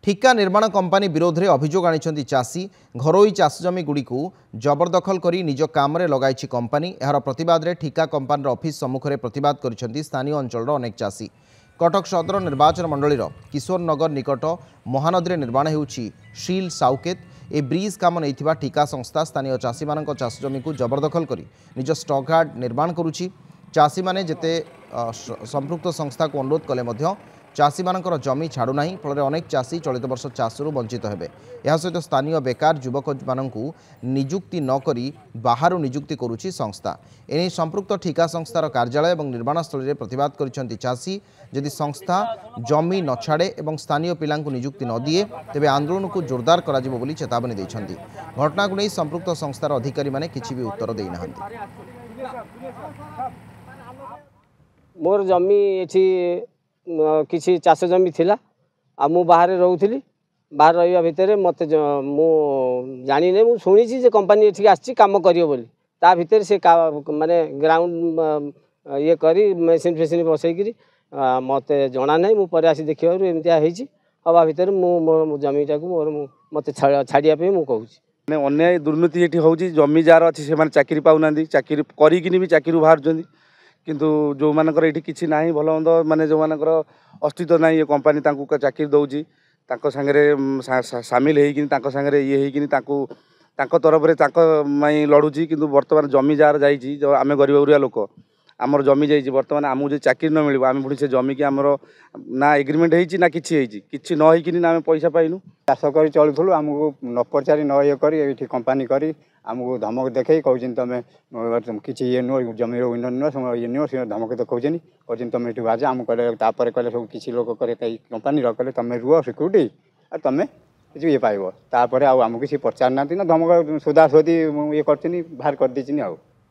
ठिका निर्माण कंपानी विरोध में अभियोग आनी चाषी घरोई चाष जमी गुड़ी जबरदखल कर निज काम लगाई कंपानी। यार प्रतिवाद में ठिका कंपानी ऑफिस सम्मुख में प्रतिवाद कर स्थानीय अंचल अनेक चाषी। कटक सदर निर्वाचन मंडलीर किशोर नगर निकट महानदी निर्माण होउछि शील साउकेत। ए ब्रिज काम नहीं ठिका संस्था स्थानीय चाषी मान चाष जमी को जबरदखल कर निज स्टक यार्ड निर्माण करुछि। चाषी माने जेते संपृक्त संस्था को अनुरोध कले चाषी मानकर जमी छाड़ूना फल अनेक चाषी चलित वर्ष चाषरू वंचित हेबे। यह सहित स्थानीय बेकार युवक मानू निजुक्ति नक बाहर निजुक्ति करुछि संस्था। एने संपृक्त ठिका संस्थार कार्यालय और निर्माणस्थल में प्रतिवाद कर चाषी यदि संस्था जमी न छाड़े और स्थानीय पिला निजुक्ति न दिए तेबे आंदोलन को जोरदार करा जिवो बोली चेतावनी दैछन्ति। घटना को नहीं संपृक्त संस्थार अधिकारी माने किछि भी उत्तर देई नाहंति। मोर जमी एठी किसी चाष जमी थिला आ मु बाहर रोथली। बाहर रहिबा भितर मते मु जानि नै मु सुनिछि जे कंपनी एठी आछि काम करियो बोली। ता भितर से माने ग्राउंड ये करी मेसिन फेसिन बसैकरी मते जणा नै। मु पर आसी देखिबारु एमितिया हेछि हवा भितर मु जमीटा को मोर मते छाड़िया पे मु कहूछि। माने अन्याय दुर्नीति एठी होउछि। जमी जार अछि से माने चाकरी पाउनांदी, चाकरी करिकिनी भी चाकरी बाहर जंदी किंतु जो मानकर एठी किछि नाही भलो मंद माने जो मानकर अस्तित्व नाही ये कंपनी तांको चाकरी दउछि तांको संगे शामिल हेकिनी तांको संगे ये हेकिनी तांको तरफ रे तांको माई लड़ुछि। किंतु वर्तमान जमी जार जाइछि जो आमे गरीब गुरिया लोक आमर जमी जाइछि वर्तमान आमु जे चाकरी न मिलिबो आमे पुणी से जमी के आमर ना एग्रीमेंट हेछि ना किछि हेछि किछि न हेकिनी ना आमे पैसा पाइनु। चाष करी चलुथुलु आमको न पचारि न ये करी एठी कंपनी करी आमको धमक देखै कहउछिन तमे किछि ये नो जमी रो इन्न नो ये नो से धमक देखौछिन कहउछिन तमे एठी बाजे आम कहले तापर कहले सब किछि लोक करे तै कंपनी रो कहले तमे रुओ सिक्यूरिटी आ तमे किछि ये पाइबो। तापर आ आमको किछि पचार नाति न धमक सोदा सोदी ये करथिनी बाहर कर दिचिनी आ।